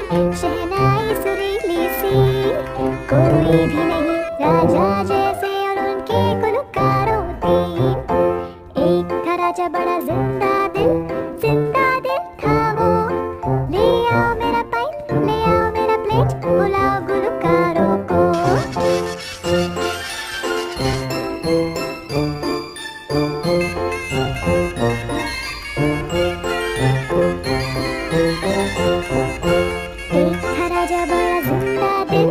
शहनाई सुरीली सी, कोई भी नहीं राजा जैसे और उनके गुलकारों थे। एक था राजा बड़ा जिंदा दिल था वो। ले आओ मेरा पाइप, ले आओ मेरा प्लेट, बुलाओ गुलकारों को। एक था राजा बड़ा जिंदा दिल,